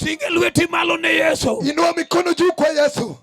Tinga lweti malo ne Yesu. Inua mikono juu kwa Yesu.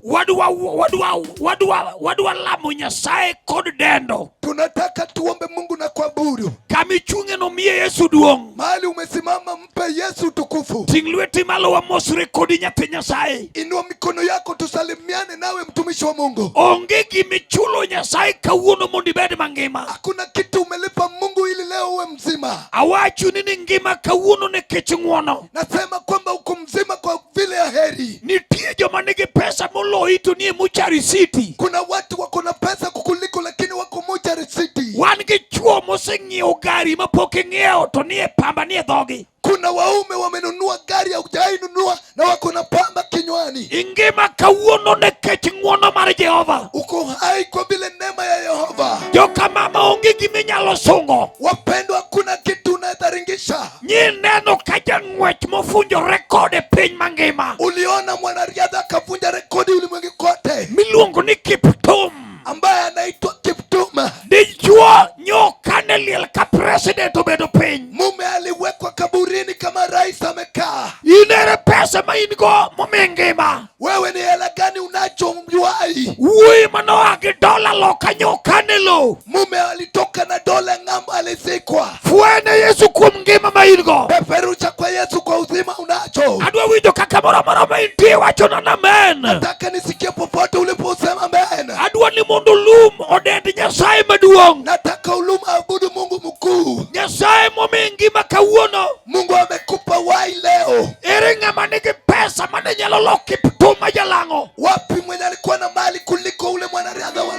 Wadwa lamo Nyasaye kod dendo. Tunataka tuombe Mungu na kuabudu. Kamichunge no miye Yesu duong. Mahali umesimama mpe Yesu tukufu. Ting lweti malo wa mosre kodi nyathi Nyasaye. Inua mikono yako tusalimiane nawe mtumishi wa Mungu. Onge gimichulo Nyasaye kawuono mondo ibed mangima. Hakuna kitu umelipa Mungu ili leo uwe mzima. Awachu nini ngima kawuono nekech ng'wono. Nasema kwamba uko mzima kwa vile ya heri. Nitie joma nigi pesa moloi to nie Mortuary City. Kuna watu wako na pesa kukuliko lakini wako Mortuary City. Wan gi chuo moseng'iewo gari mapok ing'iewo to nie pamba nie dhogi. Kuna waume wamenunua gari haujawahi nunua na wako na pamba kinywani. Ingima kawuono nekech ng'wono mar Jehova. Uko hai kwa vile neema ya Yehova. Joka mama onge giminyalo sungo. Wapendwa, hakuna kitu unadharingisha. Nyi neno ka jang'wech mofunjo rekode piny mangima. Uliona mwanariadha akavunja rekodi ulimwengu kote Miluongo ni Kiptum. ambaye anaitwa Kiptum. Dichuo nyokane liel ka president obedo piny. Mume aliwekwa kaburini kama rais amekaa. Inere pesa ma ingo momengima. Wewe ni hela gani unacho mjuai? Wuoyi manoa gi dola loka nyokane lo. Mume alitoka na dola ng'ambo alizikwa. Fuene Yesu kuom ngima ma ingo. Peperusha kwa Yesu kwa uzima unacho. Adwa winjo kaka moro ma intie wachona na amen. Nataka nisikie popote uliposema amen. Adwa ni mondo lum odend Nyasaye maduong'. Nataka uluma abudu Mungu mkuu. Nyasaye momi ngima kawuono. Mungu amekupa wai leo. Ere ng'ama nigi pesa mane nyalo loki Kiptum jalang'o. Wapi mwenye alikuwa na mali kuliko ule mwanariadha wa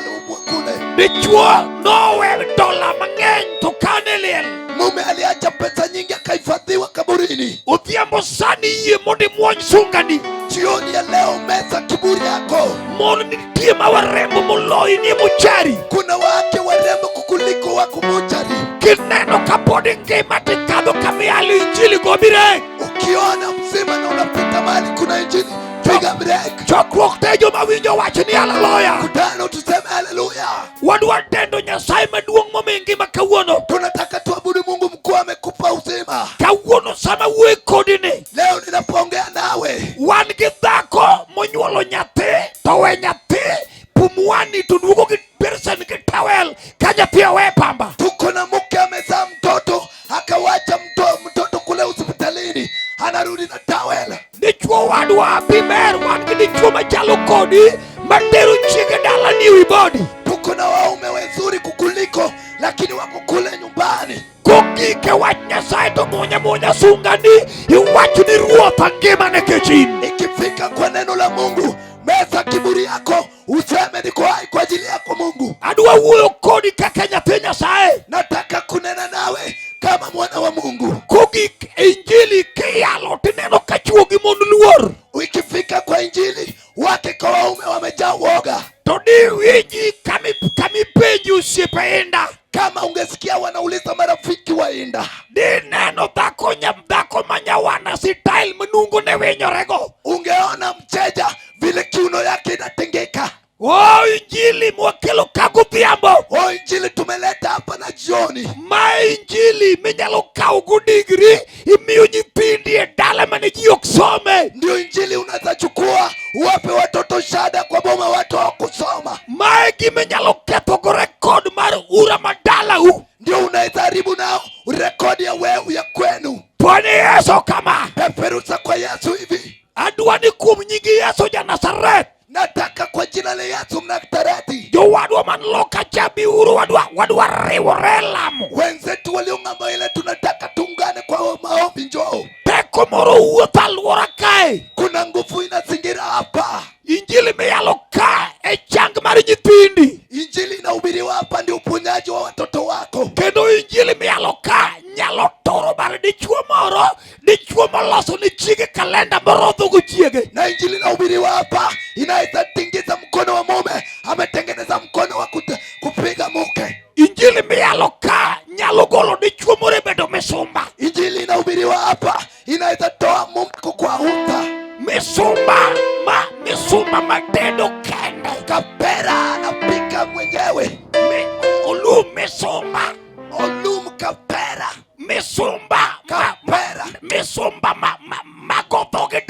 kule? Dichuo nowe dola mang'eny to kane liel. Mume aliacha pesa nyingi akahifadhiwa kaburini. Odhiambo sani yie mondo imuony sungani. Jioni ya leo meza kiburi yako. Mondo nitie ma warembo moloi nie Mortuary. Kuna wake warembo kukuliko wako Mortuary. Kineno ka pod ngima tikadho kamialo injili go bire. Ukiona mzima na unapita mahali kuna injili, piga break. Chokruok te joma winjo wach ni haleluya. Kutano tuseme haleluya. Wadwa tendo Nyasaye maduong' momi ngima kawuono. Tunataka tuabudu Mungu mkuu amekupa uzima. Kawuono sama wuoyi kodi ni. Leo ninapoongea nawe. Wan gi dhako monyuolo nyathi to we nyathi pumwani to duogo gi person gi towel ka nyathi owe pamba. Tuko na mke amezaa mtoto akawacha mtoto kule hospitalini anarudi na towel. Dichuo wadwa biber wan gi dichuo machalo kodi matero chiege dala ni wi body. Tuko na waume wazuri kukuliko lakini wako kule nyumbani. Kogike wach Nyasaye to munya sungani iwacho ni ruoth ngima nekech in. Ikifika kwa neno la Mungu meza kiburi yako useme niko hai kwa ajili yako Mungu. Adwa wuoyo kodi kaka nyathi Nyasaye. Nataka kunena nawe kama mwana wa Mungu. Kogik injili kiyalo tineno ka chuo gi mon luor. Ikifika kwa injili wake kwa waume wamejaa woga. To di winji kami penji osiepe inda. Kama ungesikia wanauliza marafiki wa inda. Di neno dhako manyawana style manungo ne winyorego. Ungeona mcheja vile kiuno yake inatengeka. Oh, injili mwakelo kagudhiambo. Oh, injili tumeleta hapa na jioni. Ma injili minyalo kawo go degree imiyo nyithindi e dala mane ji ok some. Ndio injili unaweza chukua uwape watoto shahada kwa boma watu hawakusoma. Ma giminyalo ketho go rekod mar ura madala u. Ndio unaweza haribu nao rekodi ya wewe ya kwenu. Bwana Yesu kama Peperusha kwa Yesu hivi. adwa ni kuom nyingi Yesu ja Nazareth. Nataka kwa jina la Yesu Mnazareti. Jo wadwa man loka chabi uru wadwa riwore lamo. Wenzetu waliong'amba ile tunataka tuungane kwa maombi njoo. Teko moro wuotho alwora kae. Kuna nguvu inazingira hapa. Injili miyalo ka e chang mar nyithindi. Injili inahubiriwa hapa ndio uponyaji wa watoto wako. Kendo injili miyalo ka nyalo toro bar dichuo moloso ni chiege kalenda morodho go chiege. Na injili inahubiriwa hapa inaweza tingiza mkono wa mume ametengeneza mkono wa kupiga mke. Injili miyalo ka nyalo golo dichuo morebedo misumba. Injili inahubiriwa hapa inaweza toa mume kwa uta. Misumba matendo kende. Kapera anapika mwenyewe. Olum misumba. Olum kapera. Misumba kapera. Misumba magodho gi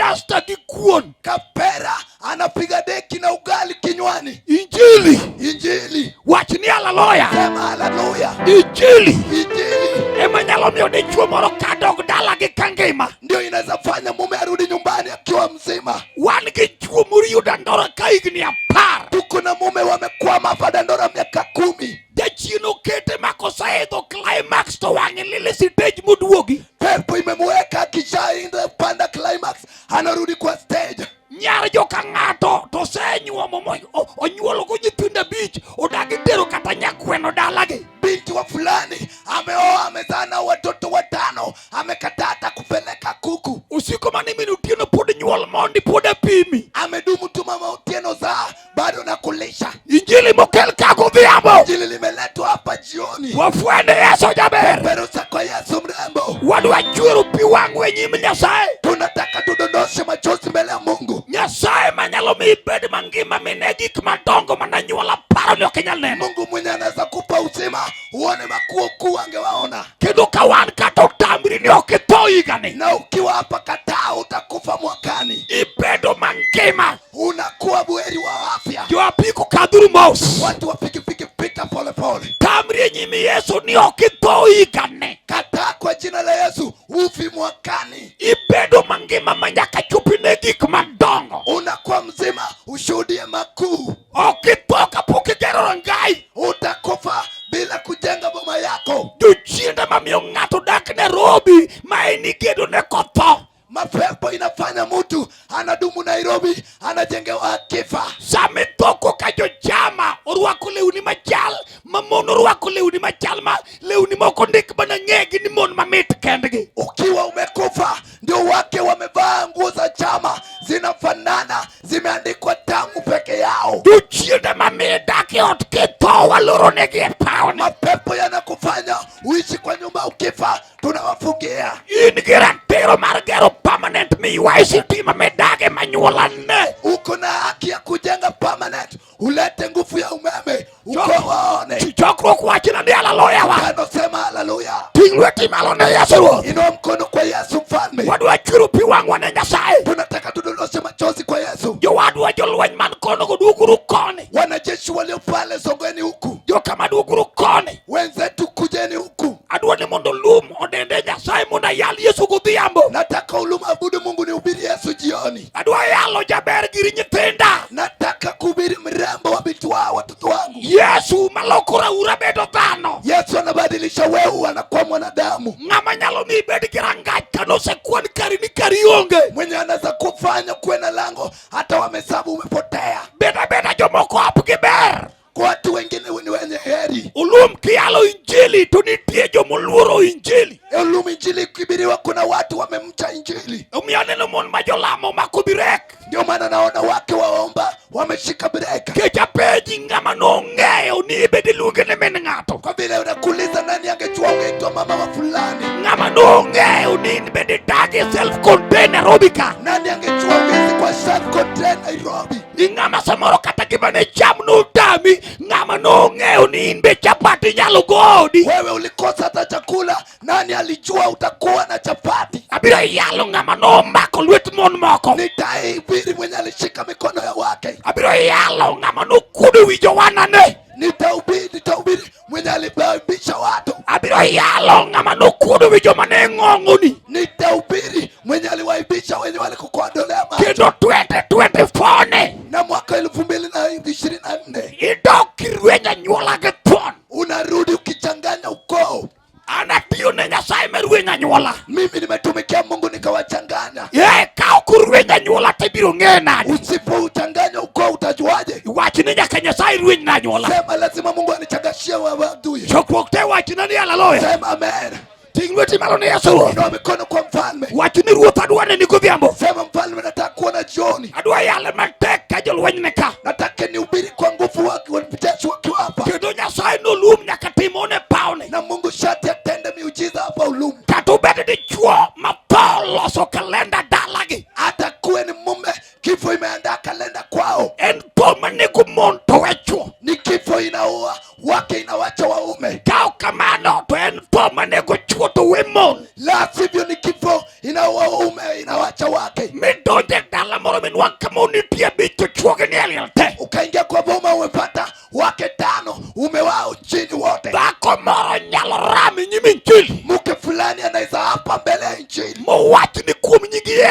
injili Injili ema nyalo miyo dichuo moro kadog dalagi kangima. ndio inaweza fanya mume arudi nyumbani akiwa mzima. Wan gi chuo moriyo ndora ka higni 10. Tuko na mume wamekwama hapa dandora miaka 10. Jachien okete makosaidho climax to wang'e lile stage moduogi. Pepo imemweka akishaenda panda climax, anarudi kwa stage. Nyar joka ng'ato to senyuomo onyuolo go nyithindo 5 odagi tero kata nyakweno dalagi. Binti wa fulani ameoa, amezaa na watoto 5, amekatata kupeleka kuku. Usiku mani minutieno pod nyuol mondi pod apimi. Amedumu tu mama Otieno za bado na kulisha. Injili mokel kako dhiambo. Injili limeletwa hapa jioni. Wafwende Yesu jaber. Perusa kwa Yesu mrembo. Wadwa chwero pi wangu e nyim Nyasaye. Tunataka tudondoshe machozi mbele ya Mungu. Nyasaye manyalo mi ibed mangima mine gik madongo mananyuola paro ni ok inyal neno. Mungu mwenye anaweza kupa uzima uone makuu kuu angewaona. Kendo ka wan kata otamri ni ok itho higani. Na ukiwa hapa kataa utakufa mwakani. Ibedo mangima. Unakuwa buheri wa afya. Jo apiko kadhuru mos. Watu wa pikipiki pita pole pole. Tamri e nyim Yesu ni ok itho higani. Kataa kwa jina la Yesu ufi mwakani. Ibedo mangima manyaka chupine gik madongo. Unakuwa mzima ushuhudie makuu. Ok itho kapok igero rangai. Utakufa bila kujenga boma yako. Jochiende mamiyo ng'ato dak Nairobi ma en igedo ne kotho. Mapepo inafanya mtu anadumu Nairobi anajengewa akifa. Same toko ka jo chama orwako lewni machal, mamon orwako lewni machal, ma lewni moko ndik bana ng'egi ni mon mamit kendgi. Ukiwa umekufa ndio wake wamevaa nguo za chama zinafanana, zimeandikwa tamu peke yao. Jochiende mamiyo dak e ot kitho waloro negi e paoni. Mapepo yanakufanya uishi kwa nyumba, ukifa tunawafungia. In gi ratiro mar gero permanent miywae sitima medage manyuolane. Uko na haki ya kujenga permanent, ulete nguvu ya umeme ukoone. Chokruok wachina ni haleluya wa. Kano sema haleluya. Ting' lweti malo ne Yesu Ruoth. Inua mkono kwa Yesu mfalme. Wadwa chwero pi wang'wa ne Nyasaye. Tunataka tudondoshe machozi kwa Yesu. Jowadwa jolweny man kono go dwoguru koni. Wanajeshi walio pale sogeni huku. Jokama dwoguru koni. Wenzetu kujeni huku. Adwa ni mondo lum odende Nyasaye mondo yal Yesu godhiambo. Nataka abudu Mungu, nihubiri Yesu jioni. Adwa yalo jaber giri nyithinda. Nataka kuhubiri mrembo wa binti wa watoto wangu. Yesu malokora ura bedo dhano. Yesu anabadilisha wewe anakuwa mwanadamu. Ng'ama nyalo mi bed gi rangach kanosekwan kari ni kari onge. Mwenye anaweza kufanya kuwe na lango hata wamesabu umepotea. Beda jomoko apgi ber. Kwa watu wengine ni wenye heri. Ulum kialo injili to nitie jomoluoro injili. Ulum injili kibiriwa, kuna watu wamemcha injili. Omiyo neno mon majolamo mako birek. Ndio maana naona wake waomba wameshika breka. Kecha peji ng'ama nong'eyo ni ibed iluonge ne min ng'ato. Kwa vile unakuuliza nani angejua ungeitwa mama wa fulani. Ng'ama nong'eyo ni ibed idagi self-contained Nairobi ka. Nani angejua ungeishi kwa self-contained Nairobi. Ng'ama samoro kata gima ne cham notami. Ng'ama nong'eyo ni in be chapati nyalo godi. Wewe ulikosa hata chakula, nani alijua utakuwa na chapati. Abiro yalo ng'ama nomako lwet mon moko. Nitaibiri mwenye alishika mikono ya wake. Abiro yalo ng'ama nokudo wi jowanane. Nitahubiri mwenye alibaibisha watu. Abiro yalo ng'ama nokudo wi joma ne ng'ong'oni. Nitahubiri mwenye aliwaibisha wenye walikukodolea macho. Kendo 2024 na mwaka 2024 idok kirwenya nyuola gi thuon. Unarudi ukichanganya ukoo. Anatiyo ne Nyasaye merwenya nyuola. Mimi nimetumikia Mungu nikawachanganya. Ka ok urwenya nyuola to ibiro ng'e nade? Usipouchanganya ukoo utajuaje? Wach ni nyaka Nyasaye rweny na nyuola. Sema lazima Mungu anichangashie wadui. Chokruok te wach na ni haleluya. Sema amen. Ting' lweti malo ne Yesu Ruoth. Inua mikono kwa mfalme. Wach ni Ruoth adwa neni godhiambo. Sema mfalme, nataka kuona jioni. Adwa yale matek ka jolweny ne ka. Nataka nihubiri kwa nguvu wake walipitisha wakiwa hapa. Kendo Nyasaye nolum nyaka timone paoni. Na Mungu shati atende miujiza hapa Ulum. Kata obed dichuo matho loso kalenda dalagi. Hata kuwe ni mume, kifo imeandaa kalenda kwao. En tho manego mon to we chuo. Ni kifo inaua, wake inawacha waume. Ka ok kamano to en tho manego chuo to we mon. La sivyo ni kifo inaua waume inawacha wake. Midonje dala moro minwang' kama nitie bich to chuoge ni eliel te. Ukaingia kwa boma umepata wake 5, ume wao chini wote. Dhako moro nyalo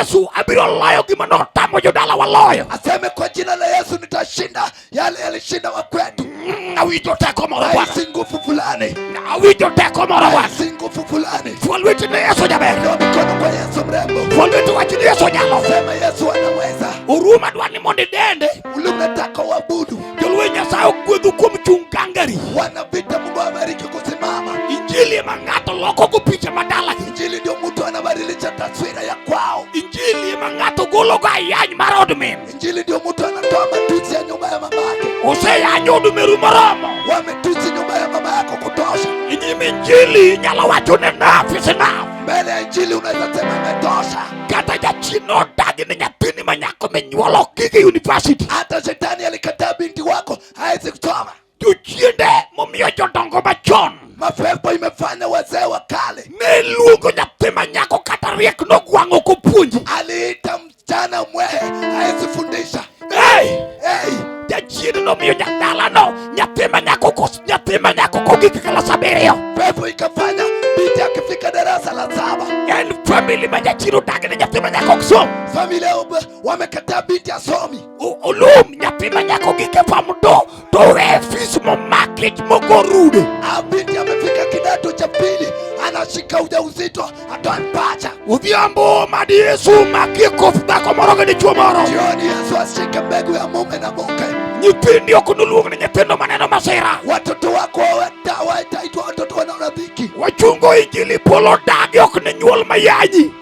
Yesu abiro loyo gima notamo jodala waloyo. Aseme kwa jina la Yesu nitashinda yale yalishinda wa kwetu. Awinjo teko moro Bwana. Si nguvu fulani. Awinjo teko moro Bwana. Si nguvu fulani. Fualwiti na Yesu jaber. Ndio mikono kwa Yesu mrembo. Fualwiti wachini Yesu nyalo. Sema Yesu anaweza. Uruma dwani mondi dende. Unataka uabudu. Jolwe Nyasaye ogwedhu kuom chung kangari. Wanapita Mungu abariki kusimama. Injili ema ng'ato loko go picha madala. Injili ndio mtu anabadilisha taswira ya kwao. Injili ema ng'ato golo go ayany mar od min. Injili ndio mtu anatoa matusi ya nyumba ya mamake. Oseyanyo od meru moromo. Wametusi nyumba ya mama yako kutosha. Inyime Injili nyalo wacho ne enough is enough. Mbele ya Injili unaweza sema imetosha. Kata jachino odagi ni nyathini manyako menyuolo gige university. Hata shetani alikataa binti wako hawezi kusoma. Jochiende momiyo jodongo machon. Mapepo imefanya wazee wa kale. Ne luongo nyathi manyako kata riek nogwang'o kopuonji. Aliita msichana mwehe hawezi fundisha. Hey! Jachiende nomiyo nyadalano nyathi manyako kogik klas 7. Pepo ikafanya binti akifika darasa la 7. En family ma jachiro odagi ni nyathi manyako ok som. Familia wamekataa binti asomi. Olum nyathi manyako gike famdo to we fis momakech mogo rude. Binti amefika kidato cha 2 anashika ujauzito atampacha. Udhiambo madi Yesu makie kof dhako moro gi dichuo moro. Jioni Yesu ashike mbegu ya mume na mke. Nyithindi ok noluong ni nyithindo maneno masira. Watoto wako wataitwa watoto wanaona dhiki. Wachungo Injili polo dagi ok ne nyuol mayanyi.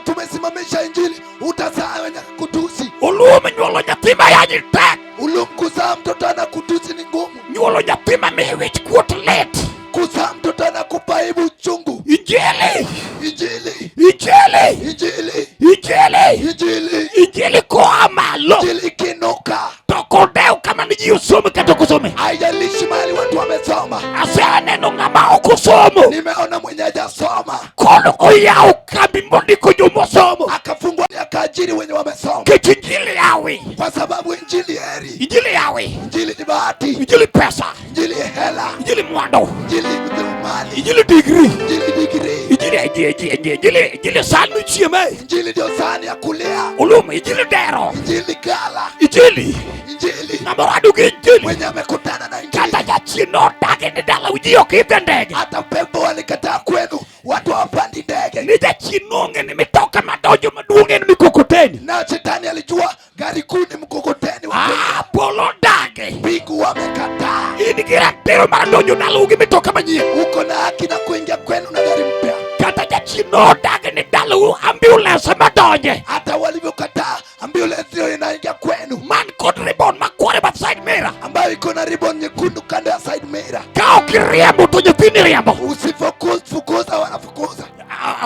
Tumesimamisha Injili utazaa wenye kutusi. Oluom nyuolo nyathi mayanyi tek. Kuzaa mtoto anakutusi ni ngumu. Nyuolo nyathi mamiye wich kuot lit. Kuzaa mtoto anakupa aibu chungu. Injili. Injili. Injili. Injili. Injili. Injili. Injili koa malo. Injili kinuka. Tokodeo kama ni usome kata kusome. Haijalishi mahali watu wamesoma. Aseneno ng'ama ok osomo. Nimeona mwenye hajasoma. Kono oyao kambi mondiko jomosomo. Akafungwa akaajiri wenye wamesoma. Kech Injili yawi. Kwa sababu Injili heri. Injili yawi. Injili ni bahati. Injili pesa. Injili hela. Injili mwando. Injili mali. Injili degree. Injili degree. Injili sani chieme. Injili ndio sani ya kulia. Ulum Injili dero. Injili gala. Injili. Namorado ge Injili. Mwenye amekutana na Injili. Kata jachino dage ni dala ujio kipe ndege. Hata pepo walikataa kwenu. Watu hawapandi ndege. Ni jachino nge nimetoka madojo maduonge ni mikokoteni. Na shetani alijua gari kuu ni mkokoteni. Polo dage. Bigu wamekataa. Ini kiratero madojo na lugi mitoka manyie. Uko na haki na kuingia kwenu na gari mpya. Kata jachino dage ni dala ambulance madonje. Hata walivyokataa ambulance hiyo inaingia kwenu. Man kod ribbon makware ba side mirror. Ambayo iko na ribbon nyekundu kando ya side mirror. Kao kiriambo to nyithini riambo. Usifukuza wanafukuza.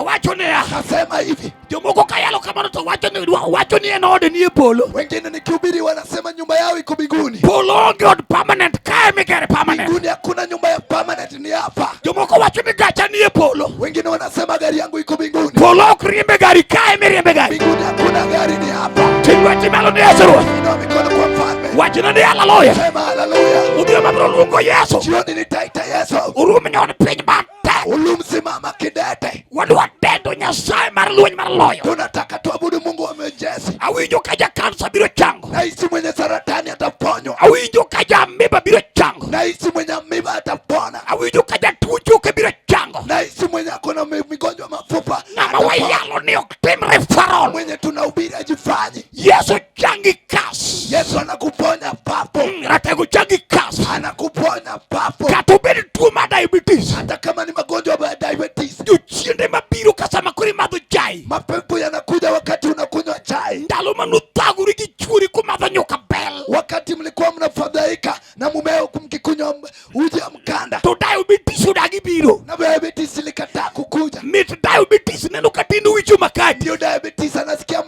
Wacho ne ya. Nasema hivi. Jomoko kayalo kamano to wacho ni enode ni e polo. Wengine nikihubiri wanasema nyumba yao iko mbinguni. Polo god permanent kae migere permanent. Mbinguni hakuna nyumba ya permanent ni hapa. Jomoko wacho ni gacha ni e polo. Wengine wanasema gari yangu iko mbinguni. Polo kriembe gari kae miriembe gari. Mbinguni hakuna gari ni hapa. Tilwati malo ni Yesu. Ina mikono kwa mfalme. Wachina ni hallelujah. Sema hallelujah. Udio mabro lungo Yesu. Jioni nitaita Yesu. Urumi nyoni pinyi bante. Ulumsimama kidete. Wadua tendo Nyasaye mar luony mar loyo. Tunataka tuabudu Mungu wa majeshi. Awinjo kaja kansa biro chango. Na isi mwenye saratani ataponywa. Awinjo kaja amiba biro chango. Na isi mwenye amiba atapona. Awinjo kaja tujuke biro chango. Na isi mwenye akona migonjwa mafupa. Na mawayalo ni oktim referral. Mwenye tunahubiri ajifanyi. Yesu changi kas. Yesu anakuponya papo. Ratego changi kas. Anakuponya papo. Katubiri tuuma diabetes. Hata kama ni magonjwa ya diabetes. Jochiende mabiro kasama kuri madho chai. Mapepo yanakuja wakati unakunywa chai. Ndalo manutaguri gichuri kumadho nyuka bel. Wakati mlikuwa mnafadhaika na mumeo mkikunywa uji ya mkanda. To diabetes udagi biro. Na diabetes ilikataa kukuja. Mit diabetes neno katinu wicho makati. Ndio diabetes mnasikia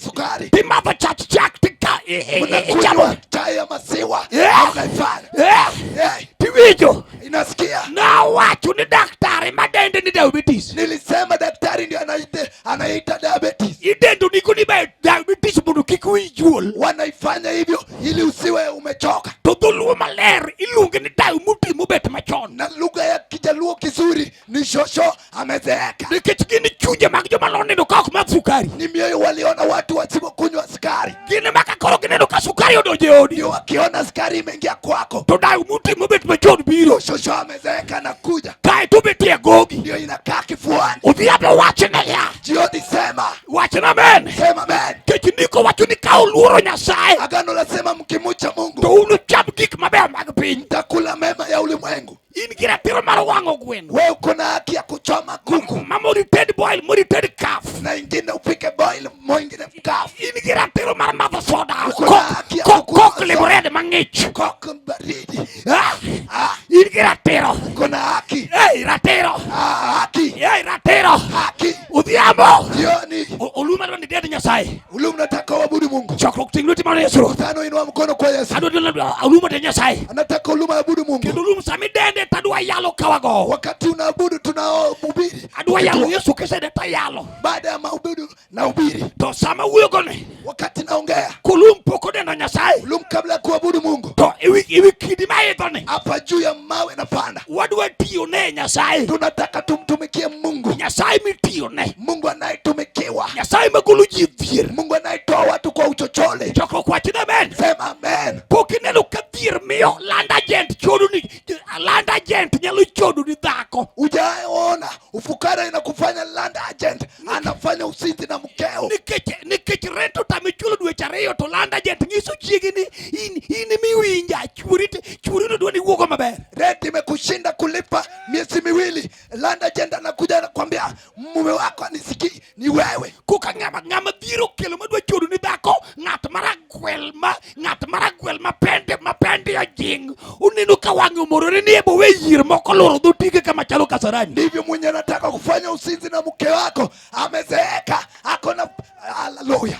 sukari. Timadho chak tika. Mnakunywa chai ya maziwa. Unaifanya. Tiwicho. Inasikia. Na wacho ni daktari madende ni diabetes. Nilisema daktari ndio anaita diabetes. Idendo niko ni diabetes mundo kikuijuol. Wanaifanya hivyo ili usiwe umechoka. To dholuo maler iluonge ni dayo muti mubet machon. Na lugha ya Kijaluo kizuri ni Ni shosho amezeeka. Nikech gin chunje mag joma nonindo ka ok madh sukari. Ni mioyo waliona watu wasipokunywa sukari. Gin ema ka koro gineno ka sukari odonjo e odi. Ndio wakiona sukari imeingia kwako. To dai muti mobet machon biro. Shosho amezeeka na kuja. Kae to betie gogi. Ndio inakaa kifuani. Odhiambo wachne ya. Jioni sema. Wachna amen. Sema amen. Kech ndiko wacho ni ka uluoro Nyasaye. Agano lasema mkimucha Mungu. To unucham gik maber mag piny. Mtakula mema ya ulimwengu. In gi ratiro mar wang'o gweno. Wewe uko na haki ya kuchoma kuku. Mori ted boil, mori ted calf. Na ingine upike boil, mwingine calf. In gi ratiro mar madho soda. Uko na haki ya kukunywa Coke lemonade mang'ich. Coke baridi. In gi ratiro. Uko na haki. Ratiro. Haki. Ratiro. Haki. Odhiambo. Jioni. Oluma ni dede Nyasaye. Ulum nataka uabudu Mungu. Chokruok ting' lweti mar Yesu. Tano inua mkono kwa Yesu. Oluma de Nyasaye. Anataka uluma abudu Mungu. Kendo olum sami dende tadwa yalo kawago. Wakati unaabudu tunaohubiri. Adwa yalo Yesu kisede tayalo. Baada ya mahubudu na ubiri. To sama wuyo gone. Wakati naongea. Kulum poko dendo Nyasaye. Ulum kabla ya kuabudu Mungu. To iwi kidi maidhone. Hapa juu ya mawe na panda. Wadwa tiyo ne Nyasaye. Tunataka tumtumikie Mungu. Nyasaye mitiyo ne. Mungu anayetumikiwa. Nyasaye magolo ji dhier. Mungu anayetoa watu kwa uchochole. Chokruok wachne amen. Sema amen. Pok ineno ka dhier miyo land agent chodo ni land agent nyalo chodo ni dhako. Ujaona ufukara inakufanya land agent anafanya usinzi na mkeo. Nikech rento tamichulo dweche ariyo to land agent nyiso chiegi ni in miwinja churi no dwani wuogo maber. Rent imekushinda kulipa miezi miwili. Land agent anakuja anakuambia mume wako anisikii ni wewe. Kuka ngama dhiro kelo madwa chodo ni dhako ng'at maragwel mapende ya jing. Uneno ka wang'e omorore ni ebo we yir moko loro dho tige kama chalo Kasarani. Ndivyo mwenye anataka kufanya usinzi na mke wako amezeeka ako na haleluya.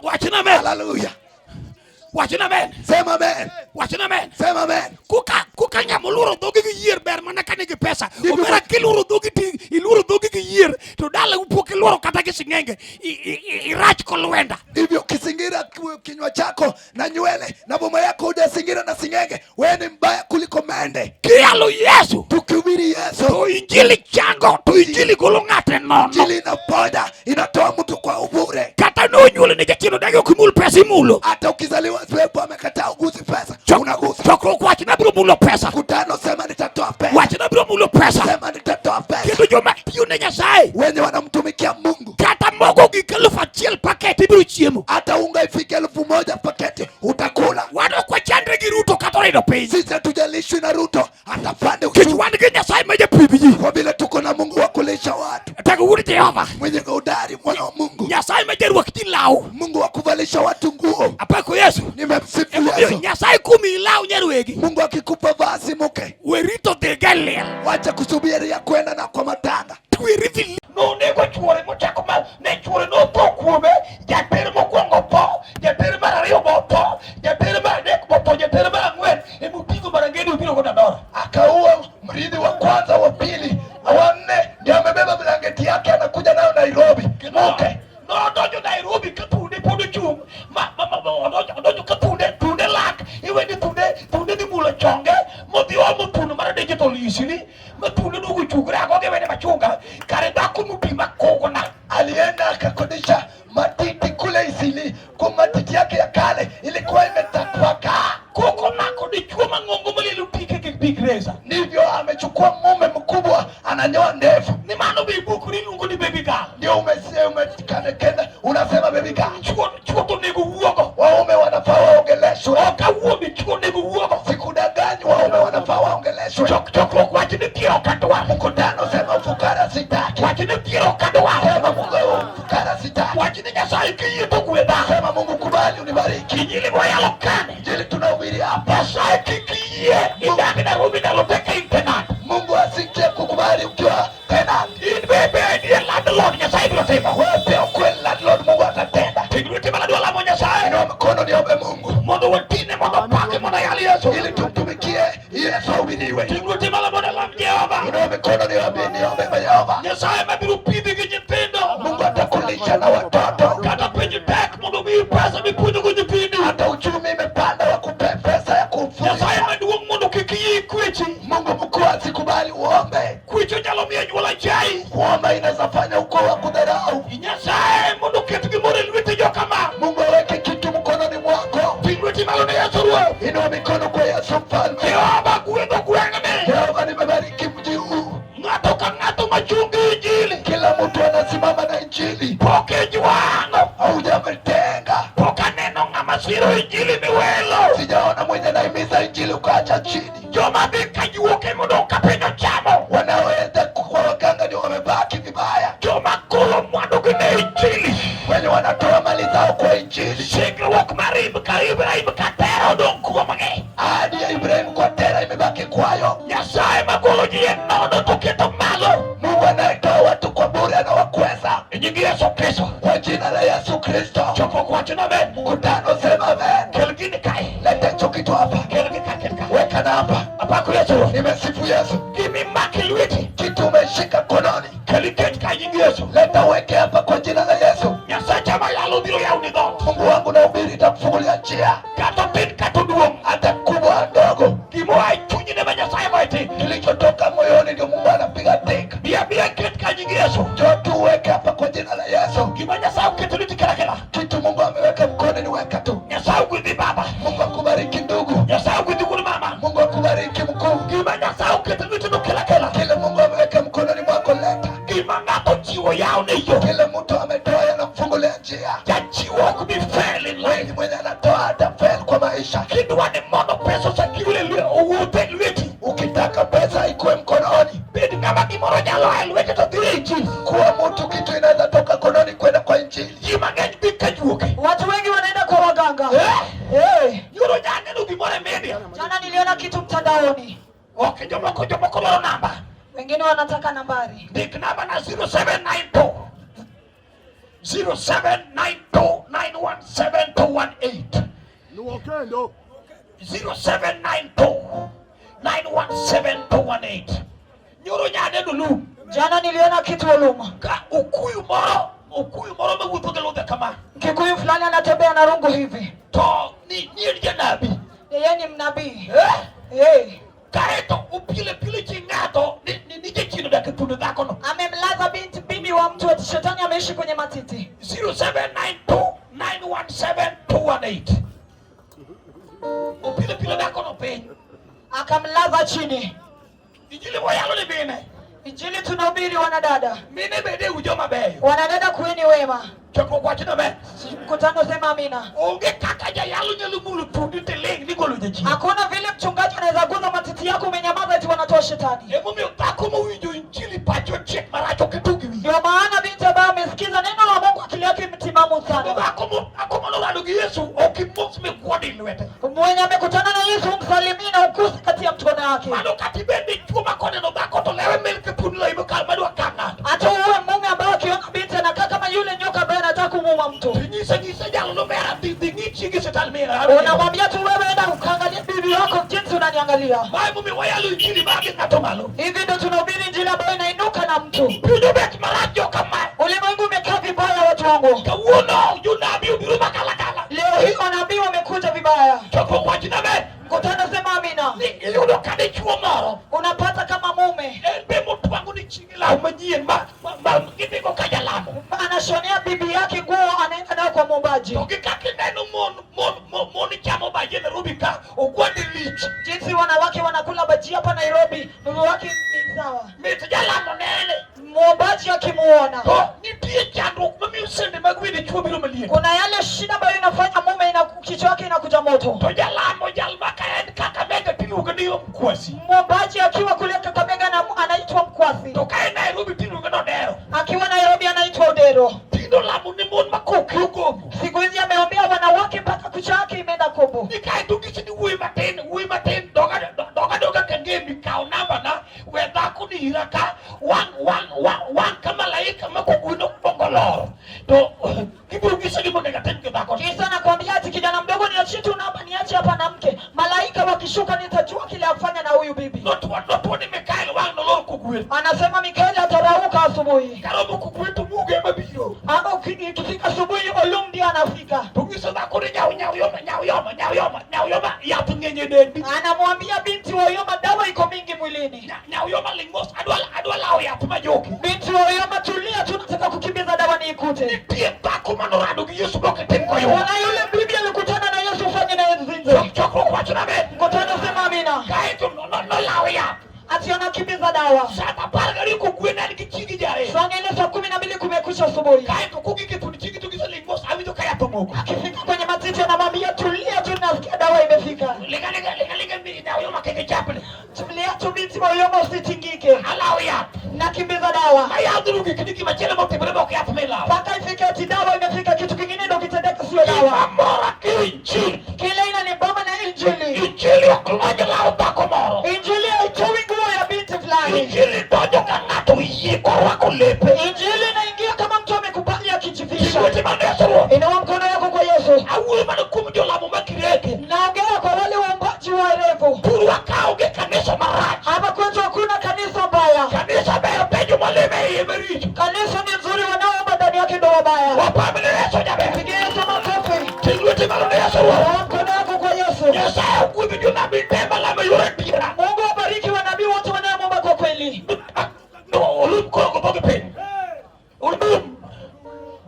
Wachina amen. Haleluya. Wachina amen. Sema amen. Wachina amen. Sema amen. Kuka nyamo luro dhogi gi yier ber mana ka nigi pesa. Omera kiluro dhogi ti iluro dhogi gi yier to dala upok iluro kata gi sing'enge irach kolwenda. Hivyo kisingira kinywa chako na nywele na boma yako ujasingira na sing'enge, wewe ni mbaya kuliko mende. Kialo Yesu. Tukihubiri Yesu. To injili chango, to injili golo ng'ate nono. Injili inaponya, inatoa mtu kwa ubure. Kata no nyule ni jachino dagi ukimul pesa imulo. Hata ukizaliwa pepo amekataa uguzi pesa. Unaguza. Chokruok wachna biro mulo pesa. Kutano sema nitatoa pesa. Wachna biro mulo pesa. Sema nitatoa pesa. Kendo joma tiyo ne Nyasaye. Wenye wanamtumikia Mungu. Kata mogo gi 1,000 paketi biro chiemo. Hata unga ifike 1,000 paketi utakula. Wado kwa chandre gi Ruto kata oredo piny. Sisi hatujalishwi na Ruto hata pande Kech wan gi Nyasaye ma japibiji. Kwa vile tuko na Mungu wa kulisha watu. Tago wuri Jehova. Mwenye udari mwana wa Mungu. Nyasaye ma jarwak ji law. Mungu wa kuvalisha watu nguo. Apako Yesu. Nimemsifu Yesu. Nyasaye kumi law nyarwegi. Mungu akikupa vazi muke. Werito dhiga. Wacha kusubiri ya kwenda na kwa matanga. Twirithi no nego chuore mochako ma ne chuore no po kuome jater mokwongo po jater mar ariyo po jater mar adek po jater mar ang'wen emupigo marangedi obiro go dadora akaua mrithi wa kwanza wa pili wa nne ndio amebeba blanketi yake anakuja nayo Nairobi. Okay. No dojo Nairobi katunde podo chung dojo katunde lak iwe ni tunde ni mulo chonge modhi omo tuno mar digital isini matunde nugu chugra ko gewene machunga kare dako mupima kogona. Alienda akakodisha matiti kule Isili kwa matiti yake ya kale ilikuwa imetakwaka. Koko nako ni chuo mang'ongo malilu pike kigreza. Ndivyo amechukua mume mkubwa ananyoa ndefu. Ni mano bibuku ni lungu ni baby girl. Ndio umekanda unasema baby girl. Chuo to nego uogo. Waume wanafaa waongeleshwe. Oka uomi chuo nego uogo. Sikudanganyi waume wanafaa waongeleshwe. Chokruok wachine tiro kadwa. Mkutano sema ufukara sitaki. Wachine tiro kadwa. Sema Mungu ufukara sitaki. Wachine Nyasaye kiye to gwedha. Sema Mungu kubali unibariki. Injili moyalo kane. Injili tunahubiri hapa. Nyasaye kikiye. Idagi na rumi na lopeka internet. Mungu asikie kukubali ukiwa tenant. Bebe ndiye landlord Nyasaye bila sema. Wewe pia ukweli landlord Mungu atatenda. Tigruti maladwa la mo Nyasaye. Inua mkono niombe Mungu. Mondo watine mondo pake mondo yali Yesu. Ili tumtumikie Yesu ahubiriwe. Tigruti maladwa la Jehova. Inua mikono niombe Jehova. Nyasaye mabiru pidhi gi nyithindo. Mungu atakulisha na watoto. Kata penye tek mondo mi pesa mipuonjo go nyithindo. Hata uchumi imepanda wakupe pesa ya kumfundisha. Nyasaye maduong' mondo kik iyi kwechi. Mungu mkuu asikubali uombe. Kwecho Inua mikono kwa Yesu Mfalme. Jehova, nimebariki mji huu. Kila mtu anasimama na injili. Haujametenga. Sijaona mwenye naimiza injili ukaacha chini. Wanaoenda kwa waganga ndio wamebaki vibaya. Wenye wanatoa mali zao kwa injili. Ahadi ya Ibrahimu kwa tera imebaki kwayo. Mungu anayetoa watu kwa bure anawakweza. Kwa jina la Yesu Kristo. Mkutano sema amen. Leta hicho kitu hapa. Weka na hapa. Nimesifu Yesu. Kitu umeshika kononi. Leta weke hapa kwa jina la Yesu. Mungu wangu na ubiri itakufungulia njia. Hata kubwa ndogo. Kilichotoka moyoni ndio Mungu anapiga teka. Njoo tu weke hapa kwa jina la Yesu. Kitu Mungu ameweka mkononi weka tu. Mungu akubariki ndugu. Mungu akubariki mkuu. Kile Mungu ameweka mkononi mwako leta. Kile mtu ametoa yanamfungulia njia. Mwenye anatoa atafeli kwa maisha. Ukitaka pesa ikuwe mkononi. Kuwa mtu kitu inaweza toka kononi kwenda kwa injili. Watu wengi wanaenda kwa waganga. Jana niliona kitu mtandaoni. Wengine wanataka nambari. Big number na 0792 0792917218. 0792917218. Nyoro nyane dulu. Jana niliona kitu uluma. Ukuyu moro megutogelo kama. Kikuyu fulani anatembea na rungu hivi. To ni janabi. Yeye ni mnabii. Kaeto upile chingato ni chino da kitundu dako no. Amemlaza bibi wa mtu eti shetani ameishi kwenye matiti. 0792917218. Upile dako no pe. Akamlaza chini. Injili wayalo ni bine. Injili tunahubiri wanadada. Mine bede ujoma beyo. Wanadada kuweni wema. Choko kwa chino be. Mkutano sema amina. Onge kaka yalu nyelumulu tudite lengi nikolo jeji. Hakuna vile mchungaji anaweza guza matiti yako umenyamaza eti wanatoa shetani. Emu miutako mawinjo injili pacho chek maracho kitugi. Ndio maana binti ambaye amesikiza neno la Mungu akili yake mtimamu sana. Ako maloladu Yesu okimosi mekwadi nwete. Mwenye amekutana na Yesu msalimie na ukusi kati ya mkono wake. Mano katibende chuma kone no bako tolewe melke punla ibu kalmadu wakana. Hata uwe mume ambaye akiona binti anakaa kama yule nyoka ambaye anataka kumuuma mtu. Nyisa jalo no mera dingichi ngise talmera. Unamwambia tu wewe enda ukaangalia bibi yako jinsi unaniangalia. Mai mumi wayalu injili bagi natomalo. Hivi ndo tunahubiri injili ambayo inainuka na mtu. Pido bet marajo kama. Ulimwengu umekaa vibaya watu wangu. Kawuno yunabi ubiru makalakala. Leo hii manabii wamekuja vibaya. Choko kwa jina be. Mkutano sema amina. Ni yuno kade chuo moro. Unapata kama mume. Elbe mtu wangu ni chingila umanyien ngitiko kajalamu. Anashonea bibi yake nguo anaenda nayo kwa mwombaji. Ukikaki neno moni chama baje na rubika ukwadi lich. Jinsi wanawake wanakula baji hapa Nairobi, mume wake ni sawa. Mita jalamu nene. Mwombaji akimuona. Nitie chandu mami usende magwidi chuo bilo malie. Kuna yale shida ambayo inafanya mume kichwa yake inakuja moto. To jalamu jalmaka Kakamega tiluga ndiyo mkwasi. Mwombaji akiwa kule Kakamega na anaitwa mkwasi. To kae Nairobi tiluga no dero. Akiwa Nairobi anaitwa udero. Tindo lamu ni mon makoki ugobu. Siku hizi ameombea wanawake mpaka kucha yake imeenda kobo. Nikai tugisi ni wui maten doga kengemi kao namba na wedhaku ni hiraka wan kama laika makuguno pongoloro. To kibu gisi ni monega tenke dhako. Kisa nakwambia ati kijana mdogo niachie tu namba niache hapa na mke. Malaika wakishuka nitajua kile afanya na huyu bibi. Notu ni Mikael wang nolol kukuwe. Anasema Mikael atarauka asubuhi. Karobu kukuwe tu muge mabiro. Ama ukifika asubuhi Olum ndio anafika. Tugisa dhako ni nyau yoma yapu ngenye dedi. Anamwambia binti wa Oyoma dawa iko mingi mwilini. Nyau yoma lingos adwa lao yapu majoki. Binti wa Oyoma tulia tunataka kukimbiza dawa niikute. Nitie bako manorado ki Yesu boke tenko yo. Wana yule bibi alikutana na Yesu ufanye na Yesu zinzo. Chokro kwa chuname. Mkutano sema amina. Kaya tu no lawya. Ati anakimbiza dawa. Sata pargari kukwena nikichigi jare. Sanga ile saa 12 kumekucha asubuhi. Kaya kukugi kitu kisa lingos amito kaya tomoko. Akifika kwenye matiti anamwambia tulia tu, nasikia dawa imefika. Lega mbili dawa yoma keke chapele. Tulia tu binti moyoma usitingike. Alawya. Nakimbiza dawa. Mayaduru kidiki machele mote brebo kaya tumela. Paka ifike ati dawa imefika, kitu kingine ndio kitendeka, sio dawa. Amora injili. Kile inaniboma na injili. Injili wakuloja la utako moro. Injili haitoi nguo ya binti fulani. Injili dojo kangatu yiko wako lepe. Injili inaingia kama mtu amekubali akijifisha. Iwete mandeso. Inua mkono yako kwa Yesu. Awuli manu kumjo la mumakireke. Naongea kwa wale waombaji wa erevu. Puru wakauge kanisa maraji. Hapa kwetu hakuna kanisa mbaya. Kanisa baya pejo maleme yemeriju. Kanisa ni nzuri, wanaomba ndani yake ndio wabaya. Wapamile Yesu jabe. Pigia Yesu makofi. Iwete mandeso. Inua mkono yako kwa Yesu. Yesaya kubijo na bitema la meyuretira. Mungu wabariki wanabii wote wanaomba kwa kweli. No, ulum koko boge pe. Ulum.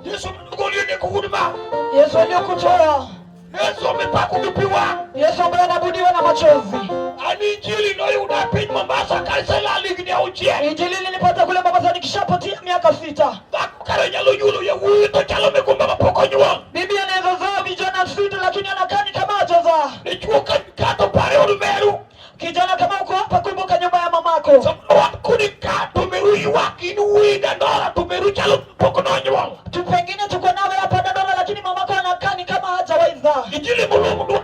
Yesu mnugoli ni kuhuduma. Yesu aliyokutoa. Yesu amepaka kupiwa. Yesu ambaye anabudiwa na machozi. Ani injili no yuda pej Mombasa kanisa la ligni ya ujie. Injili nilipata kule Mombasa nikishapotia miaka 6. Bakara nyalo yulo ya wuto chalo mekumba mapoko nyua. Bibi anaweza zaa vijana 6 lakini anakani kama hajazaa. Ni chuo kato pare umeru. Kijana kama uko hapa, kumbuka nyumba ya mamako. Sababu kunika tumerui wakini uida nora tumeru chalo poko no nyua. Pengine tuko nawe hapa Dodoma lakini mamako anakani kama hajawaiza. Injili mulumu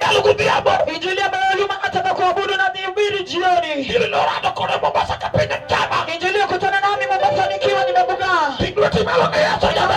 yalo kubiabo. Injili ambayo anataka kuabudu na nihubiri jioni. Injili nora dokore Mombasa kapenya chama. Injili kutana nami Mombasa nikiwa nimebuga. Tingweti malo ya soja.